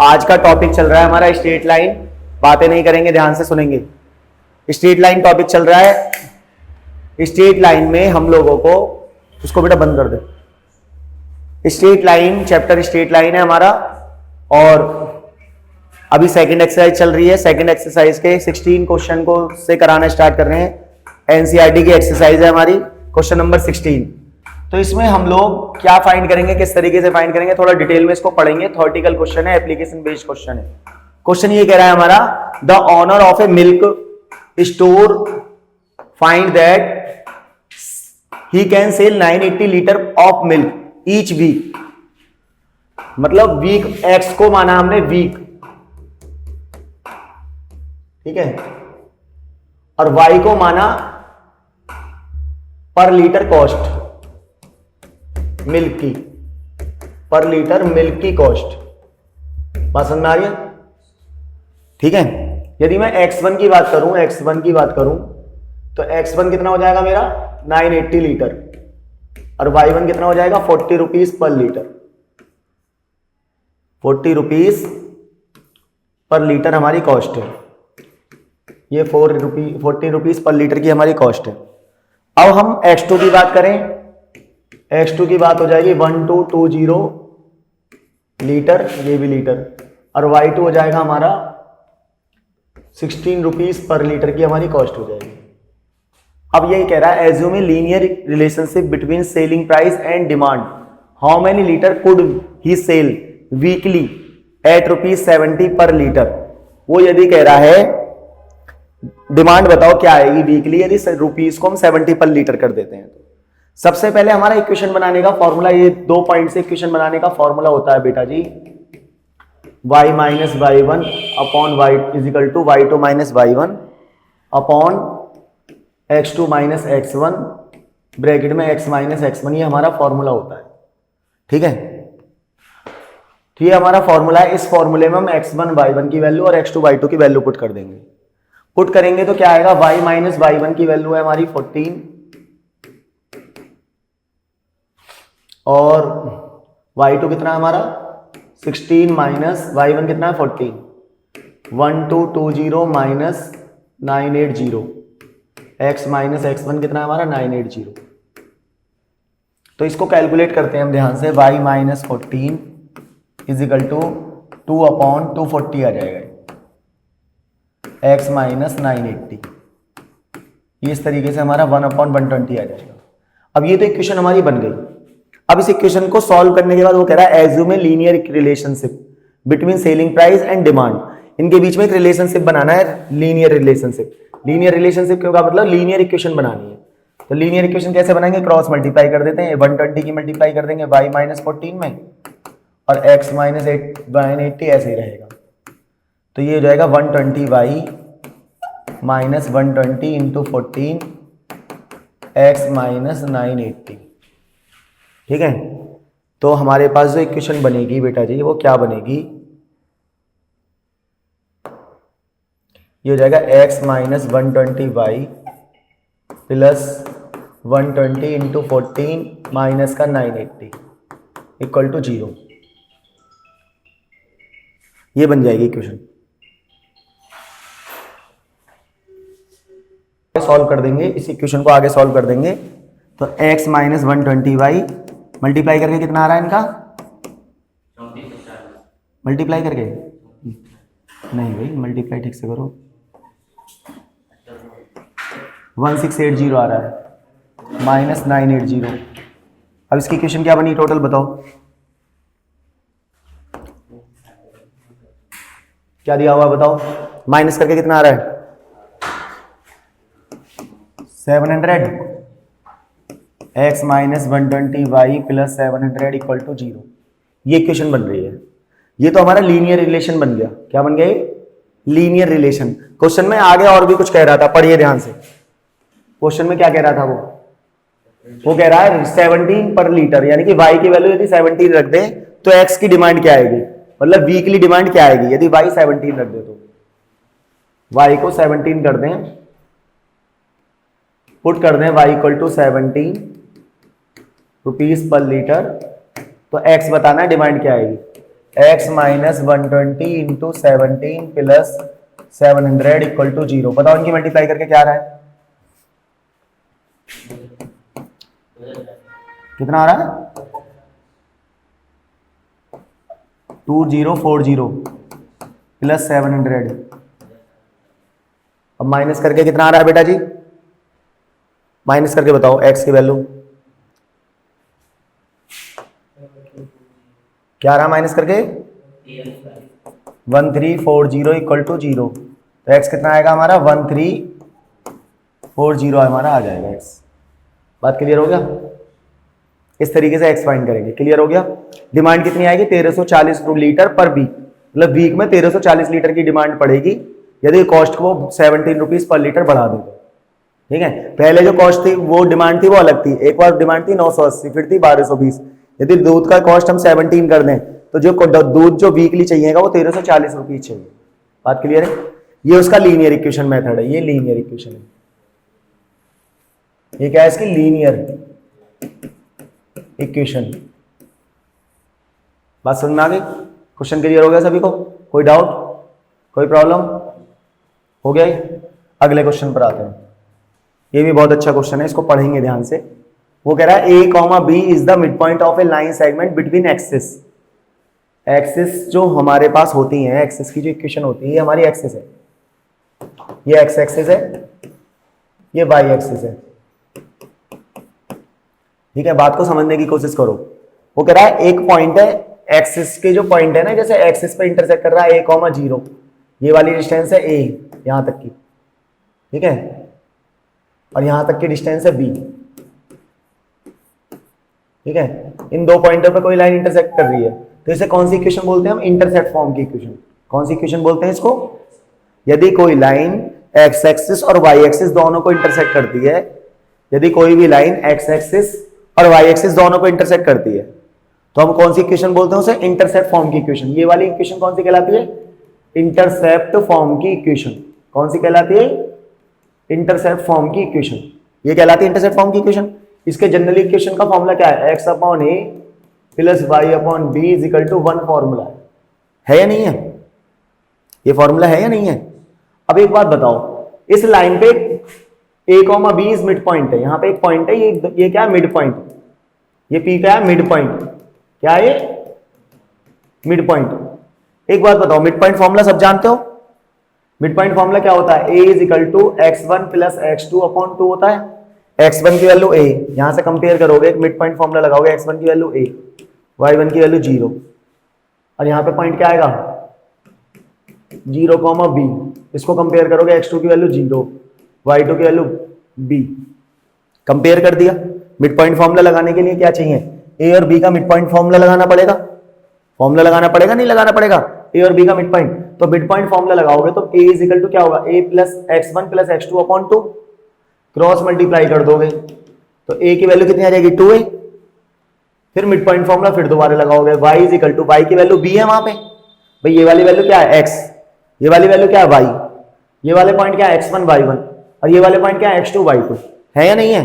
आज का टॉपिक चल रहा है हमारा स्ट्रेट लाइन। बातें नहीं करेंगे, ध्यान से सुनेंगे। स्ट्रेट लाइन टॉपिक चल रहा है। स्ट्रेट लाइन में हम लोगों को, उसको बेटा बंद कर दे। Straight line chapter straight line है हमारा, और अभी सेकंड एक्सरसाइज चल रही है। सेकंड एक्सरसाइज के 16 क्वेश्चन को से कराना स्टार्ट कर रहे हैं। एनसीईआरटी की एक्सरसाइज है हमारी, क्वेश्चन नंबर 16। तो इसमें हम लोग क्या फाइंड करेंगे, किस तरीके से फाइंड करेंगे, थोड़ा डिटेल में इसको पढ़ेंगे। थ्योरेटिकल क्वेश्चन है, एप्लीकेशन बेस्ड क्वेश्चन है। क्वेश्चन ये कह रहा है हमारा, the owner of a milk store find that he can sell 980 litre of milk each week. मतलब वीक एक्स को माना हमने वीक, ठीक है, और वाई को माना पर लीटर कॉस्ट मिल्क की, पर लीटर मिल्क की कॉस्ट। बात समझ में आ रही है? ठीक है। यदि मैं x1 की बात करूं, x1 की बात करूं तो x1 कितना हो जाएगा मेरा 980 लीटर, और y1 कितना हो जाएगा 40 rupees per litre. 40 rupees per litre हमारी कॉस्ट है। ये 40 रुपीज पर लीटर की हमारी कॉस्ट है। अब हम x2 की बात करें, x2 की बात हो जाएगी 1220 लीटर, ये भी लीटर, और y2 हो जाएगा हमारा 16 रुपीज पर लीटर की हमारी कॉस्ट हो जाएगी। अब यही कह रहा है, assume a linear relationship between selling price and demand, how many litre could he sell weekly at ₹70 per litre. वो यदि कह रहा है डिमांड बताओ क्या आएगी वीकली, यदि रुपीज को हम 70 पर लीटर कर देते हैं तो सबसे पहले हमारा इक्वेशन बनाने का फॉर्मूला, ये 2 पॉइंट से इक्वेशन बनाने का फॉर्मूला होता है बेटा जी, y minus y one upon y equal to y2 minus y one upon x2 minus x1 bracket में x माइनस x1। ये हमारा फॉर्मूला होता है, ठीक है। तो ये हमारा फॉर्मूला है। इस फॉर्मूले में हम x1 y1 की वैल्यू और x2 y2 की वैल्यू पुट कर देंगे। पुट करेंगे तो क्या आएगा, y माइनस वाई वन की वैल्यू है हमारी 14, और y2 कितना है हमारा 16 माइनस y1 कितना है 14, 1220 माइनस 980, x माइनस x1 कितना है हमारा 980। तो इसको कैलकुलेट करते हैं हम ध्यान से। y minus 14 equal to 2 upon 240 आ जाएगा, x माइनस 980। ये इस तरीके से हमारा 1 अपॉन 120 आ जाएगा। अब ये तो इक्वेशन हमारी बन गई। अब इस इक्वेशन को सॉल्व करने के बाद वो कह रहा है assume a linear relationship between selling price and demand. इनके बीच में एक रिलेशनशिप बनाना है, लीनियर रिलेशनशिप। लीनियर रिलेशनशिप का मतलब लीनियर इक्वेशन बनानी है। तो लीनियर इक्वेशन कैसे बनाएंगे, क्रॉस मल्टीप्लाई कर देते हैं। 120 की मल्टीप्लाई कर देंगे y माइनस 14 में, और x माइनस 980 ऐसे ही रहेगा। तो ये हो जाएगा 120y minus 120 into 14 x minus 980, ठीक है। तो हमारे पास जो इक्वेशन बनेगी बेटा जी, वो क्या बनेगी, ये हो जाएगा x minus 120y plus 120 into 14 minus का 980 इक्वल टू 0। ये बन जाएगी इक्वेशन। सॉल्व कर देंगे इस इक्वेशन को, आगे सॉल्व कर देंगे। तो x माइनस 120y मल्टीप्लाई करके कितना आ रहा है इनका, मल्टीप्लाई करके नहीं भाई, मल्टीप्लाई ठीक से करो, 1680 आ रहा है माइनस 980। अब इसकी इक्वेशन क्या बनी टोटल बताओ, क्या दिया हुआ बताओ, माइनस करके कितना आ रहा है 700, x minus 120y plus 700 equal to 0। ये इक्वेशन बन रही है। ये तो हमारा लीनियर रिलेशन बन गया। क्या बन गया, लीनियर रिलेशन। क्वेश्चन में आगे और भी कुछ कह रहा था, पढ़िए ध्यान से। क्वेश्चन में क्या कह रहा था वो कह रहा है 17 पर लीटर, यानी कि y की वैल्यू यदि 17 रख दे तो x की डिमांड क्या आएगी, मतलब वीकली डिमांड क्या आएगी। यदि y 17 रख दे तो y को 17 कर दें, पुट कर दें y equal to 17 rupees per litre, तो x बताना है डिमांड क्या आएगी। x minus 120 into 17 plus 700 equal to 0। बताओ इनकी मल्टीप्लाई करके क्या आ रहा है, कितना आ रहा है? 2040 प्लस 700। अब माइनस करके कितना आ रहा है बेटा जी? माइनस करके बताओ x की वैल्यू क्या आ रहा है माइनस करके? 1340 इक्वल टू 0। तो x कितना आएगा हमारा? 1340 हमारा आ जाएगा x। बात क्लियर हो गया? इस तरीके से x फाइंड करेंगे। क्लियर हो गया? डिमांड कितनी आएगी? 1340 लीटर पर वीक, मतलब वीक में 1340 लीटर की डिमांड पड़ेगी यदि कॉस्ट को 17 रुपीज पर लीटर बढ़ा देंगे। ठीक है, पहले जो कॉस्ट थी वो डिमांड थी वो अलग थी। एक बार डिमांड थी 980, फिर थी 1220। यदि दूध का कॉस्ट हम 17 कर दें तो जो दूध जो वीकली चाहिएगा वो 1340 रुपीज चाहिए। बात क्लियर है? ये उसका लीनियर इक्वेशन मेथड है, ये लीनियर इक्वेशन है। ये क्या है इसकी? Linear equation. बात समझ में आ गई? क्वेश्चन क्लियर हो गया सभी को? कोई डाउट, कोई प्रॉब्लम? हो गया? अगले क्वेश्चन पर आते हैं। ये भी बहुत अच्छा क्वेश्चन है, इसको पढ़ेंगे ध्यान से। वो कह रहा है a, b is the mid point of a line segment between axis. Axis जो हमारे पास होती है, एक्सिस की जो इक्वेशन होती है, ये हमारी एक्सिस है, ये एक्स एक्सिस है, ये वाई एक्सिस है। ठीक है, बात को समझने की कोशिश करो। वो कह रहा है एक पॉइंट है, एक्सिस के जो पॉइंट है ना, जैसे एक्सिस पे इंटरसेक्ट कर रहा है a, 0, ये वाली डिस्टेंस है a यहां तक की, ठीक है, और यहां तक की डिस्टेंस है b। ठीक है, इन दो पॉइंटों पे कोई लाइन इंटरसेक्ट कर रही है, तो इसे कौन सी इक्वेशन बोलते हैं हम? इंटरसेप्ट फॉर्म की इक्वेशन। कौन सी इक्वेशन बोलते हैं इसको? यदि कोई लाइन एक्स एक्सिस और वाई एक्सिस दोनों को इंटरसेक्ट करती है, यदि कोई भी लाइन एक्स एक्सिस और वाई एक्सिस दोनों को इंटरसेक्ट करती है, तो हम कौन सी इक्वेशन बोलते हैं उसे? इंटरसेप्ट फॉर्म की इक्वेशन। ये वाली इक्वेशन कौन सी कहलाती है? इंटरसेप्ट फॉर्म की इक्वेशन। कौन सी कहलाती है? इंटरसेप्ट फॉर्म की इक्वेशन। ये कहलाती है इंटरसेप्ट फॉर्म की इक्वेशन। इसके जनरल इक्वेशन का फॉर्मूला क्या है? x upon a plus y upon b is equal to 1 formula है या नहीं है? ये फॉर्मूला है या नहीं है? अब एक बात बताओ, इस लाइन पे a, b is mid point है, यहां पे एक पॉइंट है, ये क्या है? Mid point. ये p क्या है? Mid point. क्या है ये? Mid point. एक बात बताओ, मिड पॉइंट फॉर्मूला सब जानते हो? मिड पॉइंट फॉर्मूला क्या होता है? a is equal to x1 plus x2 upon 2 होता है। x1 की वैल्यू a, यहां से कंपेयर करोगे, एक मिड पॉइंट फॉर्मूला लगाओगे, x1 की वैल्यू a, y1 की वैल्यू 0, और यहां पे पॉइंट क्या आएगा? 0, b। इसको कंपेयर करोगे, x2 की वैल्यू 0, y2 की वैल्यू b। कंपेयर कर दिया। मिड पॉइंट फॉर्मूला लगाने के लिए क्या चाहिए? a और b का मिड पॉइंट फॉर्मूला लगाना पड़ेगा। फॉर्मूला लगाना पड़ेगा, नहीं लगाना पड़ेगा? a और b का मिड पॉइंट, तो मिड पॉइंट फॉर्मूला लगाओगे तो a इज इक्वल टू क्या होगा? a plus x1 plus x2 upon 2, cross multiply कर दोगे तो a की वैल्यू कितनी आ जाएगी? 2a। फिर मिड पॉइंट फॉर्मूला फिर दोबारा लगाओगे, y is equal to, y की वैल्यू b है वहां पे, भाई ये वाली वैल्यू क्या है? x, ये वाली वैल्यू क्या है? y, ये वाले पॉइंट क्या है? x1 y1, और ये वाले पॉइंट क्या है? x2 y2, है या नहीं है?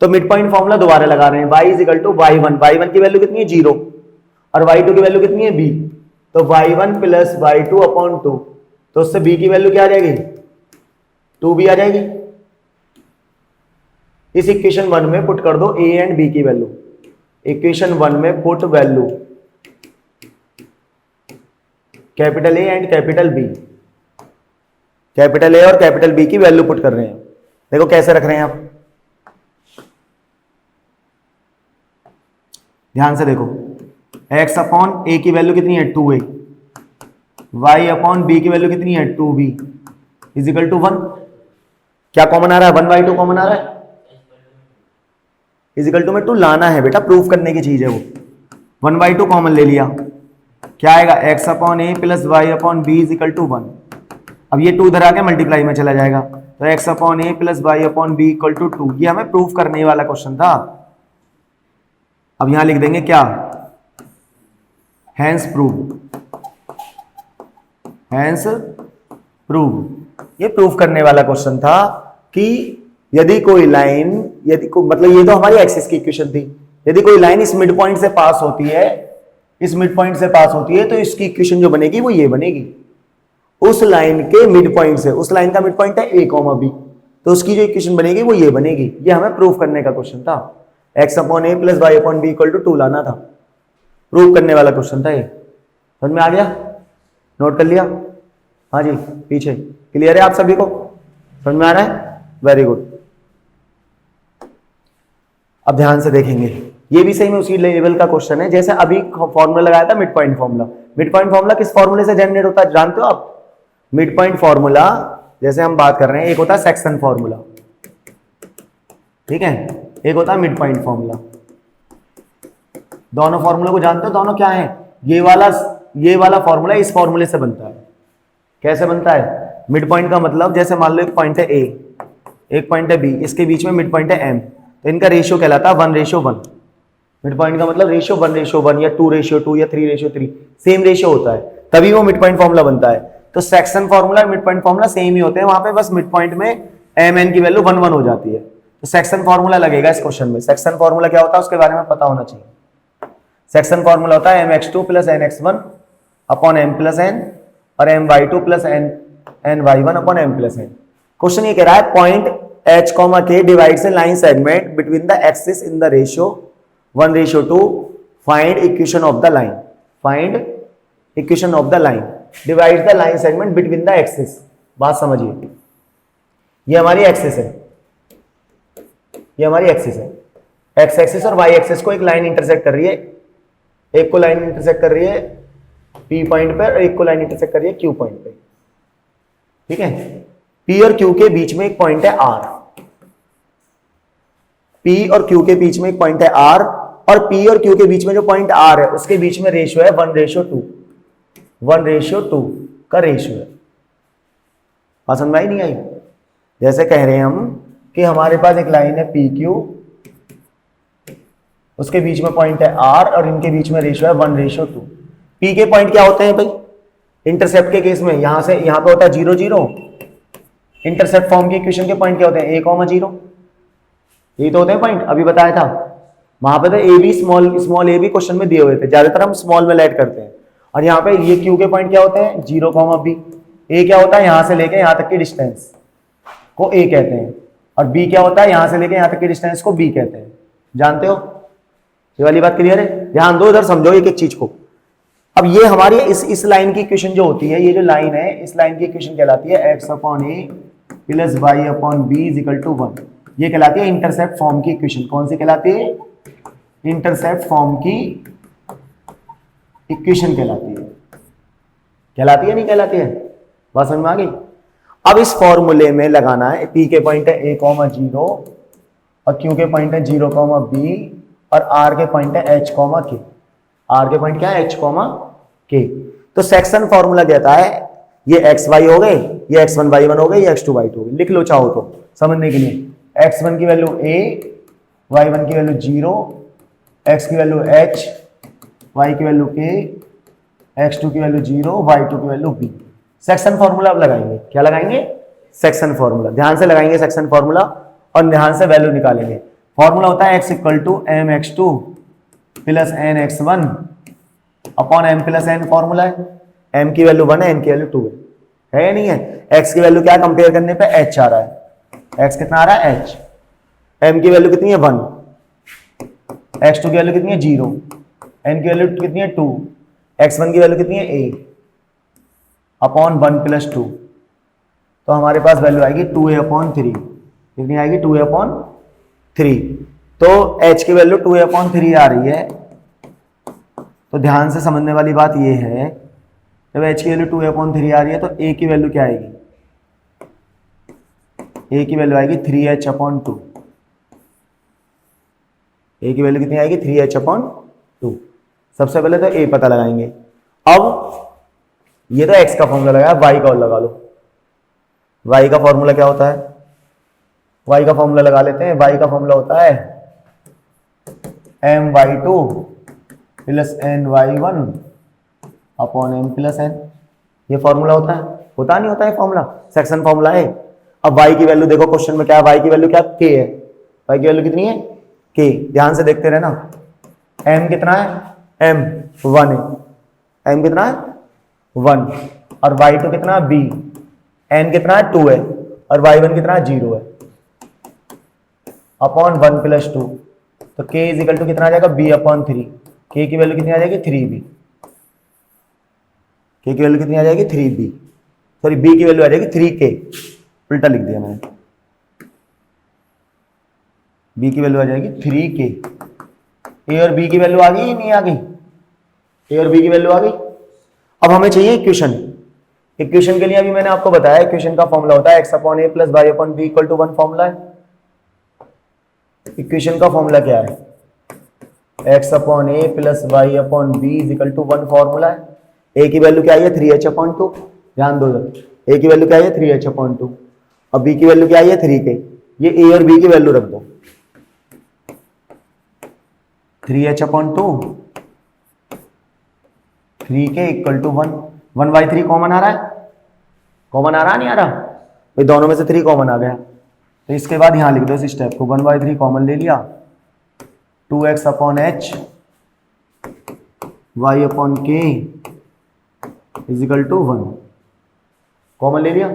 तो मिड पॉइंट फॉर्मूला दोबारा लगा रहे हैं, y is equal to y1, y1 की वैल्यू कितनी है? 0, और y2 की वैल्यू कितनी है? b, तो y1 प्लस y2 अपॉन 2, तो उससे b की वैल्यू क्या आ जाएगी? 2b आ जाएगी। इस इक्वेशन 1 में पुट कर दो a एंड b की वैल्यू। इक्वेशन 1 में put value capital A and capital B, capital A और कैपिटल B की वैल्यू पुट कर रहे हैं। देखो कैसे रख रहे हैं आप, ध्यान से देखो, x अपॉन a की वैल्यू कितनी है? 2a, y अपॉन b की वैल्यू कितनी है? 2b is equal to 1। क्या कॉमन आ रहा है? 1/2 कॉमन आ रहा है, इज इक्वल टू में 2 लाना है बेटा, प्रूफ करने की चीज है वो। 1/2 कॉमन ले लिया, क्या आएगा? x upon a plus y upon b is equal to 1। अब ये 2 इधर आके मल्टीप्लाई में चला जाएगा, तो x upon a plus y upon b equal to 2। ये हमें प्रूफ करने वाला क्वेश्चन था। अब यहां लिख देंगे क्या? Hence prove, hence prove. ये प्रूफ करने वाला क्वेश्चन था कि यदि कोई लाइन, मतलब ये तो हमारी एक्सिस की इक्वेशन थी, यदि कोई लाइन इस मिड पॉइंट से पास होती है इस मिड पॉइंट से पास होती है तो इसकी इक्वेशन जो बनेगी वो ये बनेगी, उस लाइन के मिड पॉइंट से, उस लाइन का मिड पॉइंट है a, b, तो उसकी जो इक्वेशन बनेगी वो ये बनेगी। ये हमें प्रूव करने का क्वेश्चन था, x upon a plus y upon b equal to 2 लाना था, प्रूव करने वाला क्वेश्चन था ये। समझ में आ गया, नोट कर लिया? हाँ जी, पीछे क्लियर है आप सभी को, समझ में आ रहा है? Very good. अब ध्यान से देखेंगे, ये भी सही में उसी लेवल का क्वेश्चन है जैसे अभी फॉर्मूला लगाया था mid point formula. Mid point formula किस फॉर्मूले से जनरेट होता है जानते हो आप? मिड पॉइंट फॉर्मूला जैसे हम बात कर रहे हैं, एक होता है सेक्शन फॉर्मूला, ठीक है, एक होता है मिड पॉइंट फॉर्मूला। दोनों फॉर्मूला को जानते हो? दोनों क्या है? ये वाला फॉर्मूला इस फॉर्मूले से बनता है। कैसे बनता है? मिड पॉइंट का मतलब जैसे मान लो एक पॉइंट है ए, एक पॉइंट है बी, इसके बीच में मिड पॉइंट है एम, तो इनका रेशियो कहलाता है 1:1। मिड पॉइंट का मतलब रेशियो 1:1 या 2:2 या 3:3, सेम रेशियो होता है, तभी वो मिड पॉइंट फॉर्मूला बनता है। तो section formula mid point formula same ही होते हैं, वहां पे बस मिड पॉइंट में एम एन की वैल्यू 1:1 हो जाती है। तो सेक्शन फॉर्मूला लगेगा इस क्वेश्चन में। सेक्शन फॉर्मूला क्या होता है उसके बारे में पता होना चाहिए। सेक्शन फॉर्मूला होता है mx2 plus nx1 upon m plus n और my2 plus ny1 upon m plus n। Question ये कह रहा है point h, k divides A line segment between the axis in the ratio 1:2, find equation of the line, find equation of the line divides the line segment between the axis. बात समझिए, ये हमारी axis है, ये हमारी axis है, x axis और Y axis को एक लाइन इंटरसेक्ट कर रही है, एक को लाइन इंटरसेक्ट कर रही है P पॉइंट पर और एक को लाइन इंटरसेक्ट कर रही है Q पॉइंट पे, ठीक है। P और Q के बीच में एक पॉइंट है R, P और Q के बीच में एक पॉइंट है R, और P और Q के बीच में जो पॉइंट R है उसके बीच में रेशियो है 1:2, 1:2 का रेशियो है। पसंद आई नहीं आई? जैसे कह रहे हैं हम कि हमारे पास एक लाइन है PQ, उसके बीच में पॉइंट है R और इनके बीच में रेशियो है 1:2। P के पॉइंट क्या होते हैं भाई इंटरसेप्ट के केस में? यहां से यहां पे होता है 0:0। इंटरसेप्ट फॉर्म की इक्वेशन के पॉइंट क्या होते हैं? a,0, ये तो होते हैं पॉइंट, अभी बताया था। वहां पे तो ए बी स्मॉल ए भी क्वेश्चन में दिए हुए थे, ज्यादातर हम स्मॉल में ऐड करते हैं। और यहाँ पे ये Q के पॉइंट क्या होते हैं? 0,b। ए क्या होता है? यहां से लेके यहां तक की डिस्टेंस को A कहते हैं, और B क्या होता है? यहां से लेके यहां तक की डिस्टेंस को B कहते हैं। जानते हो? ये वाली बात क्लियर है? ध्यान दो, इधर समझो एक एक चीज को। अब ये हमारी इस लाइन की इक्वेशन जो होती है, ये जो लाइन है इस लाइन की इक्वेशन कहलाती है x upon a plus y upon b is equal to 1। ये कहलाती है इंटरसेप्ट फॉर्म की इक्वेशन। कौन सी कहलाती है? इंटरसेप्ट फॉर्म की इक्वेशन कहलाती है। कहलाती है नहीं कहलाती है? बात समझ में आ गई? अब इस फॉर्मूले में लगाना है, p के पॉइंट है a, 0 और q के पॉइंट है 0, b और r के पॉइंट है h, k। r के पॉइंट क्या है? h, k। तो सेक्शन फॉर्मूला कहता है ये x y हो गए, ये x1 y1 हो गए, ये x2 y2 हो गए। लिख लो चाहो तो समझने के लिए। x1 की वैल्यू a, y1 की वैल्यू 0, x की वैल्यू h, y की वैल्यू k, x2 की वैल्यू 0, y2 की वैल्यू b। सेक्शन फॉर्मूला अब लगाएंगे। क्या लगाएंगे? Section formula. ध्यान से लगाएंगे सेक्शन फॉर्मूला और ध्यान से वैल्यू निकालेंगे। फॉर्मूला होता है x equal to mx2 plus nx1 upon m plus n। Formula है, m की वैल्यू 1 है, n की वैल्यू 2 है या नहीं है? x की वैल्यू क्या कंपेयर करने पे h आ रहा है, x कितना आ रहा है? h। m की वैल्यू कितनी है? 1, x2 की वैल्यू कितनी है? 0, n की वैल्यू कितनी है? 2, x1 की वैल्यू कितनी है? a upon 1 plus 2। तो हमारे पास वैल्यू आएगी 2a अपॉन 3। कितनी आएगी? 2a upon 3। तो h की वैल्यू 2a अपॉन 3 आ रही है। तो ध्यान से समझने वाली बात ये है, जब h की वैल्यू 2a अपॉन 3 आ रही है तो a की वैल्यू क्या आएगी? a की वैल्यू आएगी 3h अपॉन 2। a की वैल्यू कितनी आएगी? 3h upon 2। सबसे पहले तो a पता लगाएंगे। अब ये तो x का फॉर्मूला लगाया, y का और लगा लो। y का फॉर्मूला क्या होता है? y का फॉर्मूला लगा लेते हैं। y का फॉर्मूला होता है my2 plus ny1 upon m plus n। ये फॉर्मूला होता है? होता नहीं होता है फॉर्मूला, सेक्शन फॉर्मूला है। अब y की वैल्यू देखो क्वेश्चन में क्या है? y की वैल्यू क्या? k है। y की वैल्यू कितनी है? k। ध्यान से देखते रहना। m कितना है? m 1 है, m कितना है 1, और y2 कितना b, n कितना है 2 है, और y1 कितना 0 है, अपॉन 1 प्लस 2, तो k इज इक्वल टू कितना आ जाएगा b अपॉन 3, k की वैल्यू कितनी आ जाएगी 3b, k की वैल्यू कितनी आ जाएगी 3b, सॉरी b की वैल्यू आ जाएगी 3k, उल्टा लिख दिया मैंने, b की वैल्यू आ जाएगी 3k, a और b की वैल्यू आ गई या नहीं आ गई, a और b की वैल्यू आ गई। अब हमें चाहिए इक्वेशन, इक्वेशन के लिए अभी मैंने आपको बताया इक्वेशन का फॉर्मूला होता है x upon a plus y upon b equal to 1 formula है। इक्वेशन का फॉर्मूला क्या है, x upon a plus y upon b is equal to 1 formula है। a की वैल्यू क्या आई है 3h अपॉन 2, ध्यान दो, a की वैल्यू क्या आई है 3h अपॉन 2, और b की वैल्यू क्या आई है 3k, ये a और b की वैल्यू रख दो, 3h upon 2 3k equal to 1, 1/3 common आ रहा है, कॉमन आ रहा नहीं आ रहा, भाई दोनों में से 3 कॉमन आ गया, तो इसके बाद यहां लिख दो इस स्टेप को, 1/3 कॉमन ले लिया, 2x upon h y upon k is equal to 1, common ले लिया।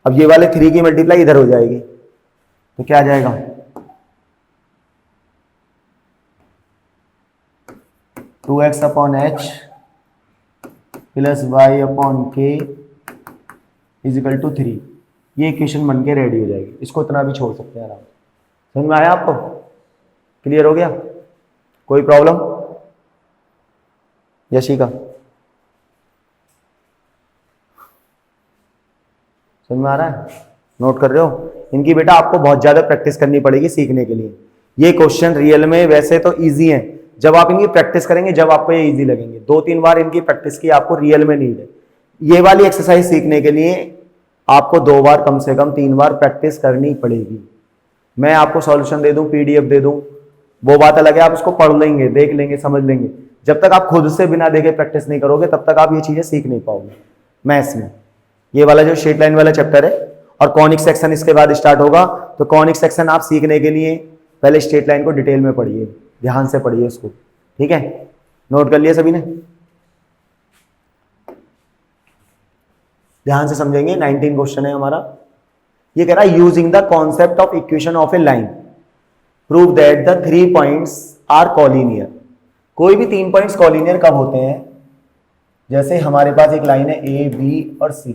अब ये वाले 3 की मल्टीप्लाई इधर हो जाएगी, तो क्या आ जाएगा 2x upon h plus y upon k is equal to 3, ये इक्वेशन बन के रेडी हो जाएगी, इसको इतना भी छोड़ सकते हैं आराम से। समझ में आया आपको, क्लियर हो गया, कोई प्रॉब्लम यशिका, समझ में आ रहा है, नोट कर रहे हो। इनकी बेटा आपको बहुत ज्यादा प्रैक्टिस करनी पड़ेगी सीखने के लिए, ये क्वेश्चन रियल में वैसे तो इजी हैं, जब आप इनकी प्रैक्टिस करेंगे जब आपको ये इजी लगेंगे, 2-3 बार इनकी प्रैक्टिस की आपको रियल में नीड है। ये वाली एक्सरसाइज सीखने के लिए आपको 2 बार कम से कम 3 बार प्रैक्टिस करनी पड़ेगी। मैं आपको सॉल्यूशन दे दूं, पीडीएफ दे दूं, वो बात अलग है, आप उसको पढ़ लेंगे, देख लेंगे, समझ लेंगे, जब तक आप खुद से बिना देखे प्रैक्टिस नहीं करोगे तब तक आप ये चीजें सीख नहीं पाओगे। मैथ्स में ये वाला जो स्ट्रेट लाइन वाला चैप्टर है और कॉनिक सेक्शन इसके बाद स्टार्ट होगा, तो कॉनिक सेक्शन आप सीखने के लिए पहले स्ट्रेट लाइन को डिटेल में पढ़िए, ध्यान से पढ़िए उसको, ठीक है, नोट कर लिया सभी ने, ध्यान से समझेंगे। 19 क्वेश्चन है हमारा, ये कह रहा है using the concept of equation of a line prove that the 3 points are collinear. कोई भी 3 पॉइंट्स कॉलिनियर कब होते हैं, जैसे हमारे पास एक लाइन है ए बी और C,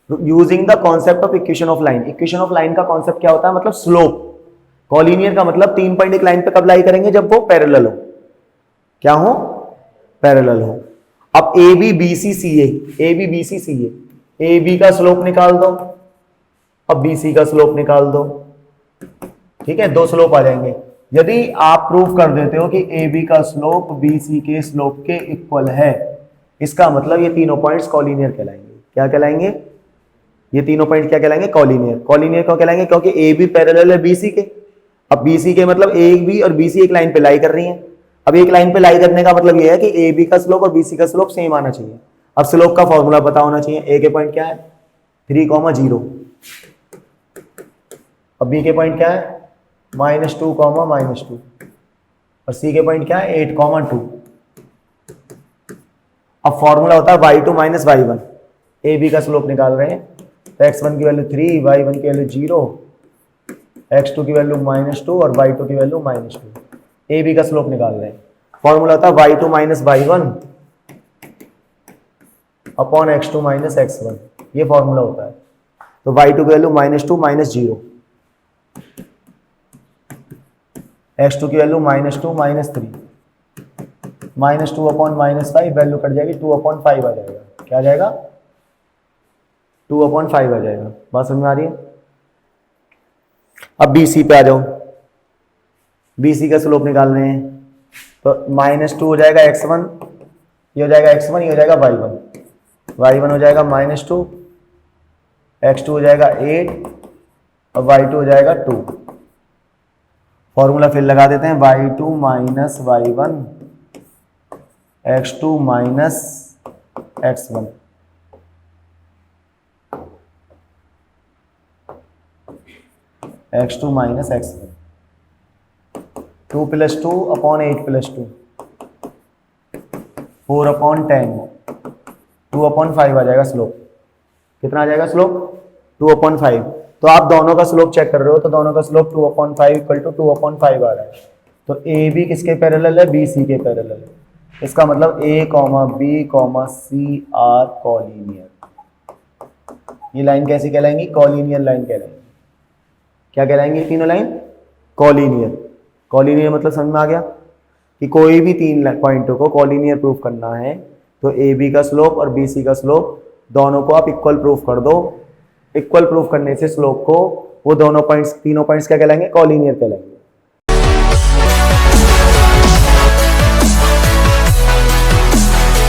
using the concept of equation of line. Equation of line का कॉन्सेप्ट क्या होता है, मतलब स्लोप। कॉलिनियर का मतलब 3 पॉइंट एक लाइन पे कब लाई करेंगे, जब वो पैरेलल हो, क्या हो, पैरेलल हो। अब A B B C C A B B C C A B का स्लोप निकाल दो, अब बी सी का स्लोप निकाल दो, ठीक है, 2 स्लोप आ जाएंगे। यदि आप प्रूव कर देते हो कि ए बी का स्लोप बी सी के स्लोप के इक्वल है, इसका मतलब ये तीनों पॉइंट्स कॉलिनियर कहलाएंगे। क्या कहलाएंगे, ये तीनों पॉइंट क्या कहलाएंगे, कॉलिनियर। कॉलिनियर क्यों कहलाएंगे, क्योंकि ए बी पैरेलल है बी सी के। अब बी सी के मतलब ए बी और बी सी एक लाइन पे लाई कर रही है। अब एक लाइन पे लाई करने का मतलब ये है कि ए बी का स्लोप और बी सी का स्लोप सेम आना चाहिए। अब स्लोप का फॉर्मूला पता होना चाहिए, ए के पॉइंट क्या है 3,0, अब बी के पॉइंट क्या है -2, -2, और सी के पॉइंट क्या है 8,2। अब फॉर्मूला होता है y2 - y1, ए बी का स्लोप निकाल रहे हैं, तो x1 की वैल्यू 3, y1 की वैल्यू 0, x2 की वैल्यू -2 और y2 की वैल्यू -2, ए बी का स्लोप निकाल रहे हैं। फॉर्मूला होता है y2 - y1 upon x2 - x1, ये फॉर्मूला होता है। तो y2 की वैल्यू -2 -0, x2 की वैल्यू -2 -3, -2 अपॉन -5, वैल्यू कट जाएगी 2 अपॉन 5 आ जाएगा। क्या आ जाएगा 2 अपॉन 5 आ जाएगा। बात समझ में आ रही है। अब बी सी पे आ जाओ, बी सी का स्लोप निकाल रहे हैं, तो -2 हो जाएगा x1, ये हो जाएगा x1, ये हो जाएगा y1, y1 हो जाएगा -2, x2 हो जाएगा 8 और y2 हो जाएगा 2। फॉर्मूला फिर लगा देते हैं, y2 - y1 x2 - x1, x2 - x1, 2 + 2 upon 8 + 2, 4/10, 2/5 आ जाएगा स्लोप। कितना आ जाएगा स्लोप? 2/5। तो आप दोनों का स्लोप चेक कर रहे हो, तो दोनों का स्लोप 2/5 इक्वल टू 2/5 आ रहा है। तो ए बी किसके पैरेलल है? बी सी के पैरेलल है। इसका मतलब A comma B comma C are collinear. ये लाइन कैसी कहलाएंगी? Collinear line कहलाएंगी। क्या कहलाएंगी ये तीनों लाइन? कॉलीनियर। कॉलीनियर मतलब समझ में आ गया कि कोई भी तीन पॉइंटों को कॉलीनियर प्रूफ करना है तो ए बी का स्लोप और बी सी का स्लोप दोनों को आप इक्वल प्रूफ कर दो। इक्वल प्रूफ करने से स्लोप को वो दोनों पॉइंट्स, तीनों पॉइंट्स क्या कहलाएंगे? कॉलीनियर कहलाएंगे।